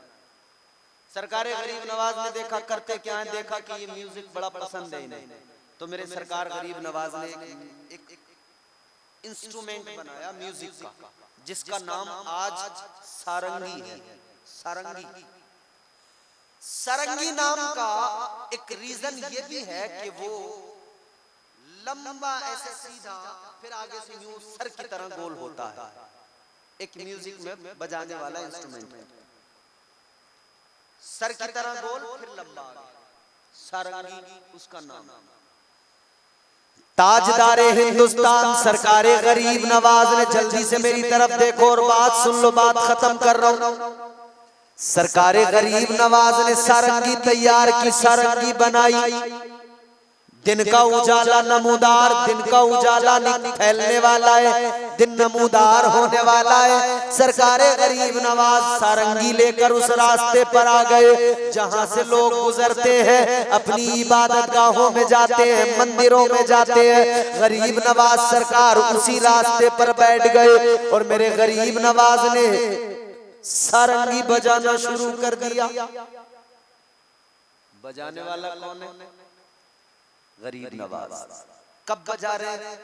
सरकारे गरीब नवाज ने देखा करते क्या है, देखा कि ये म्यूजिक बड़ा पसंद है इन्हें, तो मेरे सरकार गरीब नवाज ने एक इंस्ट्रूमेंट बनाया म्यूजिक का, जिसका नाम आज सारंगी है। सारंगी। सारंगी नाम का एक रीजन ये भी है कि वो लंबा ऐसे सीधा, फिर आगे से यूं सर की तरह गोल होता है। एक म्यूजिक में बजाने वाला इंस्ट्रूमेंट है, सर की तरह गोल फिर लंबा। सारंगी उसका नाम। ताजदारे हिंदुस्तान सरकारे गरीब नवाज ने, जल्दी से मेरी तरफ देखो और बात सुन लो, बात खत्म कर रहा हूं। सरकारे गरीब नवाज ने सारंगी तैयार की, सारंगी बनाई। दिन का उजाला नमूदार, दिन का उजाला फैलने वाला है, दिन नमूदार होने वाला है। सरकारे गरीब नवाज सारंगी लेकर उस रास्ते पर आ गए जहां से लोग गुजरते हैं, अपनी इबादत गाहों में जाते हैं, मंदिरों में जाते हैं। गरीब नवाज सरकार उसी रास्ते पर बैठ गए और मेरे गरीब नवाज ने सारंगी बजाना शुरू कर दिया। बजाने वाला कौन है? गरीब नवाज। कब बजा रहे हैं?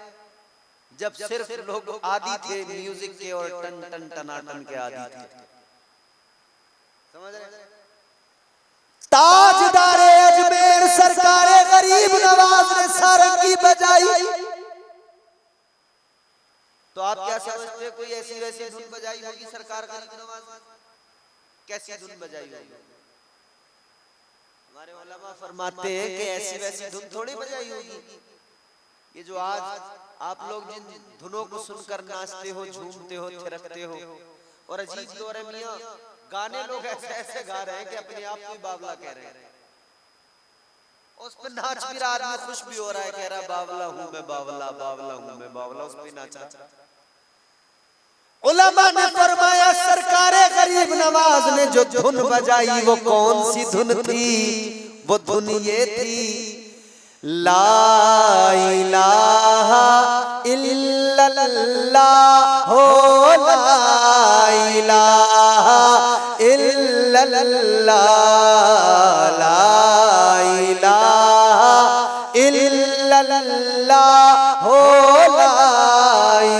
जब सिर्फ लोग आदी थे म्यूजिक के और टन टन टनाटन के आदी थे। समझ रहे? ताजदारे अजमेर सरकारे गरीब नवाज ने सारंगी बजाई। तो आप क्या समझते, कोई ऐसी वैसी धुन बजाई होगी सरकार गरीब नवाज? कैसी धुन बजाई होगी? हमारे उलमा फरमाते हैं कि ऐसी वैसी धुन थोड़ी बजाई होगी। ये जो आज आप लोग जिन धुनों को सुनकर नाचते हो, झूमते हो, थिरकते हो, और अजीब दौर है मियां, गाने लोग ऐसे ऐसे गा रहे हैं कि अपने आप को बावला कह रहे हैं। उस पर नाच भी रहा, आदमी खुश भी हो रहा है, कह रहा बावला हूं मैं, बावला बावला हूं मैं, बावला। उस पर नाचा। उलमा ने फरमाया सरकारे गरीब नवाज ने जो धुन बजाई वो कौन सी धुन थी? वो धुन ये थी, ला इलाहा इल्लल्लाह हो, ला इलाहा इल्लल्लाह, ला इलाहा इल्लल्लाह हो, ला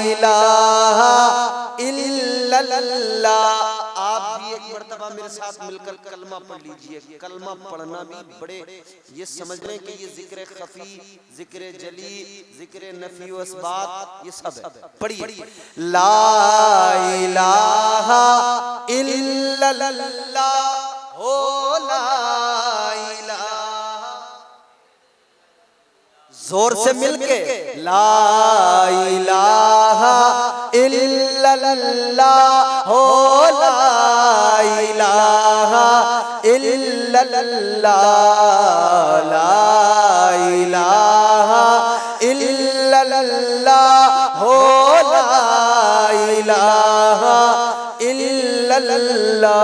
इलाहा साथ मिलकर कलमा पढ़ लीजिए। कलमा पढ़ना भी बड़े ये समझ लें कि ये जिक्र खफी, जिक्र जली, जिक्र नफी व इसबात ये सब है। पढ़िए ला इलाहा इल्लल्लाह हो ला इलाहा, जोर से मिलके ला इलाहा इल्लल्लाह हो ला इलाहा इल्लल्लाह, ला इलाहा इल्लल्लाह हो ला इलाहा इल्लल्लाह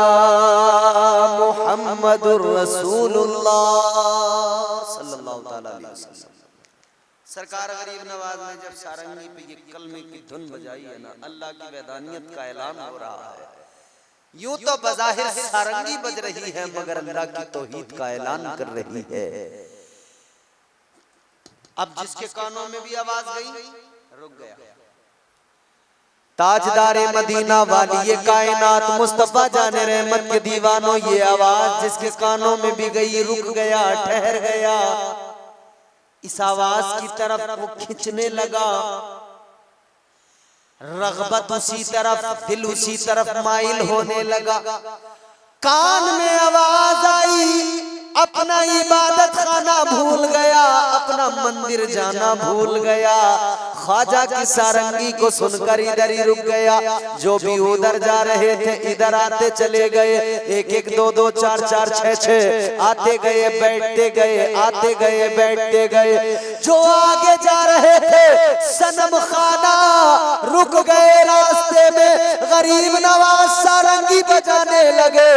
मुहम्मदुर रसूलुल्लाह सल्लल्लाहु तआला अलैहि वसल्लम। सरकार गरीब नवाज ने जब सारंगी पे ये कलमे की धुन बजाई है ना, अल्लाह की वैदानियत का ऐलान हो रहा है। यूं तो बज़ाहिर सारंगी बज रही है मगर अल्लाह की तौहीद का ऐलान कर रही है। अब जिसके कानों में भी आवाज गई रुक गया। ताजदारे मदीना वाली ये कायनात मुस्तफा जाने रहमत के दीवानों, ये आवाज जिसके कानों में भी गई रुक गया, ठहर गया। इस आवाज की तरफ वो खींचने लगा, रग़बत उसी तरफ, दिल उसी तरफ माइल होने लगा। कान में आवाज आई, अपना इबादत खाना भूल गया, अपना मंदिर जाना भूल गया। ख्वाजा की सारंगी को सुनकर इधर ही रुक गया। जो भी उधर जा रहे थे इधर आते चले गए, एक एक दो दो चार चार छह छह आते गए बैठते गए, आते गए बैठते गए। जो आगे जा रहे थे सनम खाना रुक गए रास्ते में, गरीब नवाज सारंगी बजाने लगे।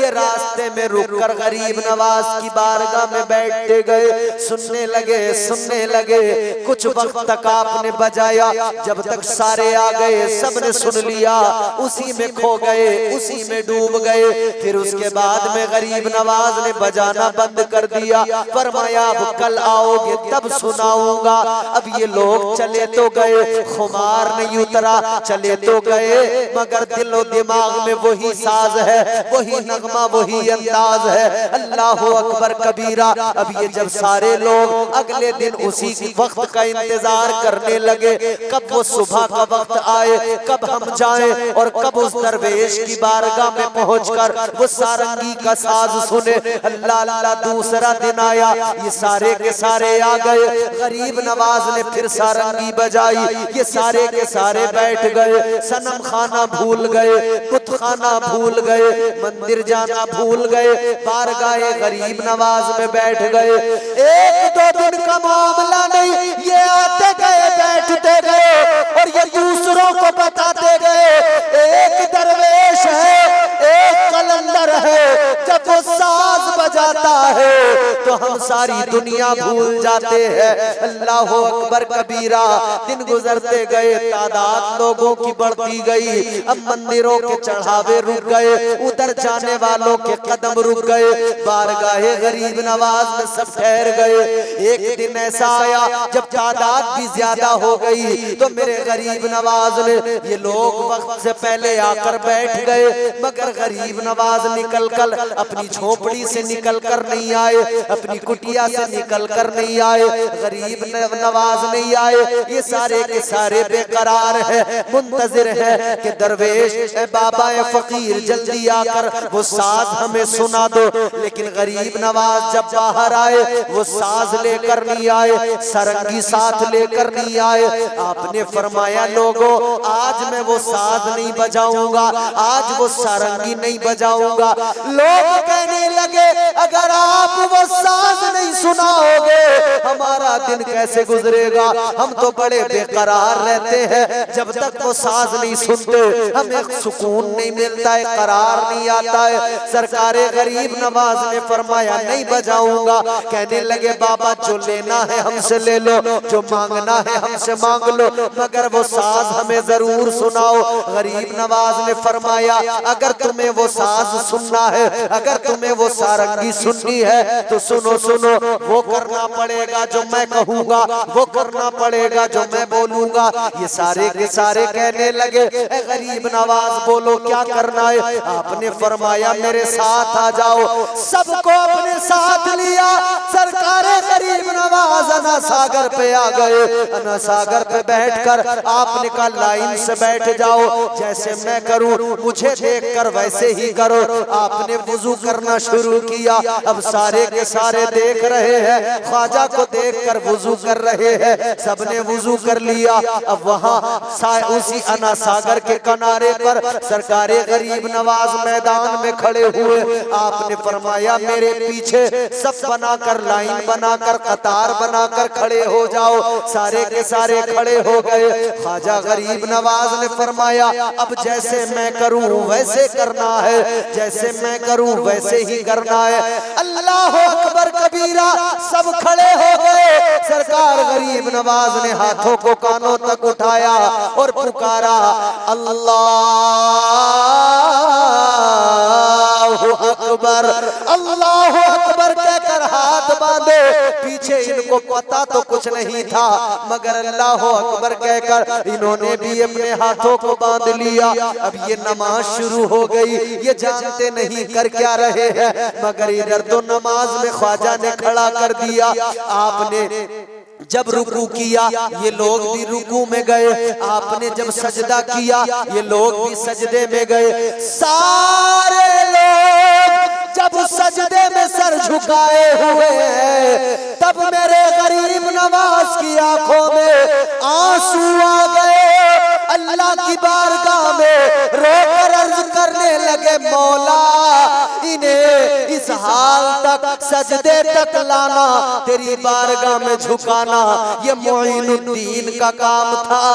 ये रास्ते में रुककर गरीब नवाज की बारगाह में बैठते गए, सुनने लगे सुनने लगे। कुछ वक्त तक आपने बजाया, जब तक सारे आ गए सबने सुन लिया, उसी में खो गए, उसी में डूब गए। फिर उसके बाद में गरीब नवाज ने बजाना बंद कर दिया। फरमाया अब कल आओगे तब सुनाऊंगा। अब ये लोग चले तो गए, खुमार नहीं उतरा, चले तो गए मगर दिलो दिमाग में वही साज है, वही नगमा, वही अंदाज है। अल्लाह अकबर कबीरा। अब ये जब सारे लोग अगले दिन उसी वक्त का इंतजार करने लगे, कब वो सुबह का वक्त आए, कब हम जाएं और कब उस दरवेश की बारगाह में पहुंचकर वो सारंगी का साज सुने। अल्लाह अल्लाह दूसरा दिन आया, ये सारे के सारे आ गए। गरीब नवाज ने फिर सारंगी बजाई, ये सारे के सारे बैठ गए। सनम खाना भूल गए, बुत खाना भूल गए, मंदिर जाना भूल गए, बारगाह गरीब नवाज में बैठ गए। एक दो दिन का मामला नहीं, ये आते गए बैठते गए और ये दूसरों को बताते गए। एक दरवेश है, एक कलंदर है, जब वो साज बजाता है तो हम सारी दुनिया भूल जाते हैं। अल्लाह अकबर कबीरा। दिन गुजरते गए, तादाद लोगों की बढ़ती गई। अब मंदिरों के चढ़ावे रुक गए, उधर जाने वालों के कदम रुक गए, बारगाहे गरीब नवाज में सब ठहर गए। एक दिन ऐसा आया जब तादाद भी ज्यादा हो गई तो मेरे गरीब नवाज ने, ये लोग वक्त से पहले आकर बैठ गए मगर गरीब नवाज निकल कर अपनी झोपड़ी से निकल कर नहीं आए, अपनी कुटिया से निकल कर नहीं आए, गरीब नवाज नहीं आए। ये सारे के सारे बेकरार है, मुंतजिर है कि दरवेश बाबा फकीर जल्दी आकर वो साज हमें सुना दो। लेकिन गरीब नवाज जब बाहर आए वो साज लेकर नहीं आए, सारंगी साथ लेकर नहीं आए। आपने फरमाया लोगों आज मैं वो साज नहीं बजाऊंगा, आज वो सारंगी नहीं बजाऊंगा। लोग कहने लगे अगर आप वो साज नहीं सुनाओगे हमारा दिन कैसे गुजरेगा, हम तो बड़े बेकरार रहते हैं, जब तक वो साज नहीं सुनते हमें सुकून नहीं मिलता है, करार नहीं आता है। सरकारे गरीब नवाज ने फरमाया नहीं बजाऊंगा। कहने लगे बाबा जो लेना है हमसे ले लो, जो मांगना है हमसे मांग लो, मगर वो साज हमें जरूर सुनाओ। गरीब नवाज ने फरमाया अगर तुम्हें वो साज सुनना है, अगर तुम्हें वो सारंगी सुननी है तो सुनो सुनो, वो करना पड़ेगा जो मैं कहूँगा वो करना पड़ेगा जो मैं बोलूँगा। ये सारे के सारे कहने लगे ए गरीब नवाज बोलो क्या करना है। आपने फरमाया मेरे साथ आ जाओ। सबको अपने साथ लिया। सरकारे गरीब नवाज अना सागर पे आ गए। अना सागर पे बैठकर आपने कहा लाइन से बैठ जाओ, जैसे मैं करूं मुझे देखकर वैसे ही करो। आपने वुजू करना शुरू किया। अब सारे के सारे देख रहे हैं, ख्वाजा को देखकर वुजू कर रहे हैं। सबने वुजू कर लिया। अब वहां उसी अना सागर के किनारे पर सरकारे गरीब नवाज मैदान में खड़े हुए। आपने फरमाया मेरे पीछे सब बनाकर लाइन बनाकर कतार बनाकर खड़े हो जाओ। सारे के सारे खड़े हो गए। ख्वाजा गरीब नवाज ने फरमाया अब जैसे मैं करूं वैसे करना है, जैसे मैं करूं वैसे ही करना है। अल्लाह अकबर कबीरा। सब खड़े हो गए। सरकार गरीब नवाज ने हाथों को कानों तक उठाया और पुकारा अल्लाहु अकबर, अल्लाहु अकबर कहकर हाथ बांधे। पीछे इनको पता तो कुछ नहीं था, मगर अल्लाहु अकबर कहकर इन्होंने भी अपने हाथों को बांध लिया। अब ये नमाज शुरू हो गई। ये जानते नहीं कर क्या रहे हैं, मगर इधर तो नमाज में ख्वाजा ने खड़ा कर दिया। आपने जब रुकू किया ये लोग भी रुकू में गए। आपने जब सजदा किया ये लोग भी सजदे में गए। सारे लोग जब सजदे में सर झुकाए हुए तब मेरे गरीब नवाज की आंखों में आंसू आ गए। अल्लाह की बारगाह में रोकर अर्ज करने लगे मौला इन्हें इस हाल तक सजदे तक लाना, तेरी बारगाह में झुकाना ये मोइनुद्दीन का काम था।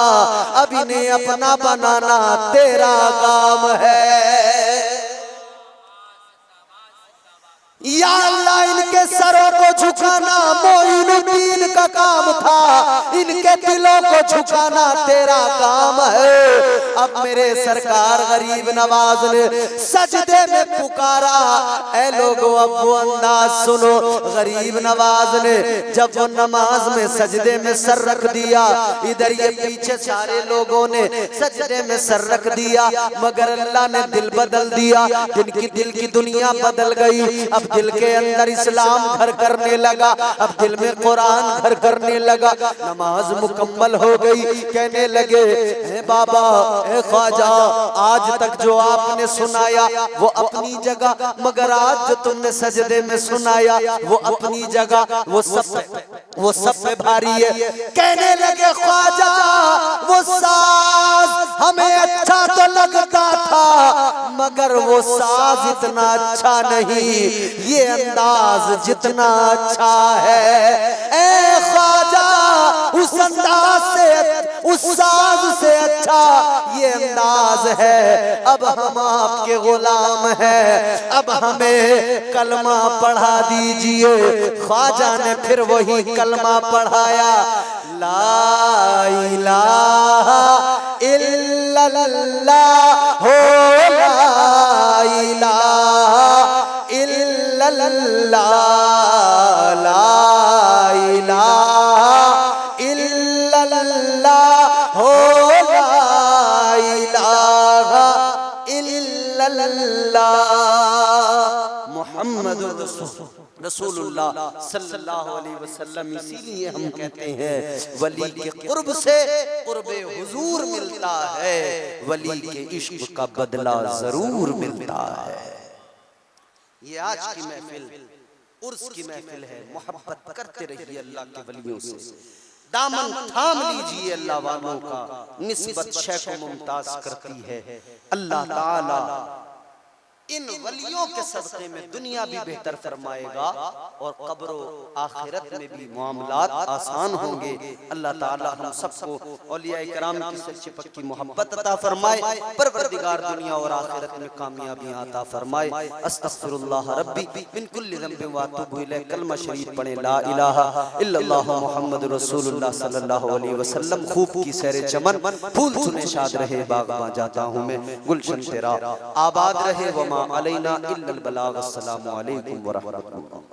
अब इन्हें अपना बनाना तेरा काम है। या अल्लाह इनके सरों को झुकाना मोइनुद्दीन का काम था, इनके दिलों को झुकाना तेरा काम है। अब मेरे सरकार गरीब नवाज ने सजदे में पुकारा। ऐ लोगों अब वो अंदाज सुनो। गरीब नवाज ने जब वो नमाज में सजदे में सर रख दिया, इधर ये पीछे सारे लोगों ने सजदे में सर रख दिया, मगर अल्लाह ने दिल बदल दिया। जिनकी दिल की दुनिया बदल गई। अब दिल के अंदर इस्लाम घर करने लगा। अब दिल में कुरान घर करने लगा। नमाज मुकम्मल हो गई। कहने लगे ए बाबा ए ख्वाजा आज तक जो आपने सुनाया वो अपनी जगह, मगर आज जो तुमने सजदे में सुनाया वो अपनी जगह, वो सब पे भारी है। कहने लगे ख्वाजा वो साज हमें अच्छा तो लगता था, मगर वो साज इतना अच्छा नहीं, ये अंदाज जितना अच्छा है। ए ख्वाजा उस अंदाज से उस साज से अच्छा ये अंदाज है। अब हम आपके गुलाम हैं, अब हमें कलमा पढ़ा दीजिए। ख्वाजा ने फिर वही कलमा पढ़ाया ला इलाहा इल्लल्लाह हो ला इलाहा इल्लल्लाह ला इलाहा इल्लल्लाह हो ला इलाहा इल्लल्लाह मुहम्मदुर रसूलुल्लाह सल्लल्लाहु अलैहि वसल्लम। इसीलिए हम कहते हैं वली के कुर्ब से कुर्बे हुजूर मिलता है, वली के इश्क का बदला जरूर मिलता है। ये आज की महफिल उर्स की महफिल है। मोहब्बत करते रहिए अल्लाह के वलियों से, दामन थाम लीजिए अल्लाह वालों का। निस्बत शेख को मुमताज करती है। अल्लाह ताला इन वलियों के सदक़े में दुनिया भी बेहतर फरमाएगा और कब्र आखिरत में भी मामलात आसान होंगे। अल्लाह ताला हम सबको औलिया किराम की सच्ची पक्की मोहब्बत अता फरमाए। परवरदिगार दुनिया और आखिरत में कामयाबी अता फरमाए। अस्तगफिरुल्लाह रब्बी मिन कुल्लि ज़ंबिन व अतूबु इलैह। कलमा शरीफ पढ़े ला इलाहा इल्लल्लाह मुहम्मदुर रसूलुल्लाह सल्लल्लाहु अलैहि वसल्लम। खूब की सैर चमन फूल सुने शाद रहे बागबां जाता हूँ मैं, गुलशन तेरा आबाद रहे। वमा अलैना इल्लल बलाग। अस्सलामु अलैकुम व रहमतुल्लाह।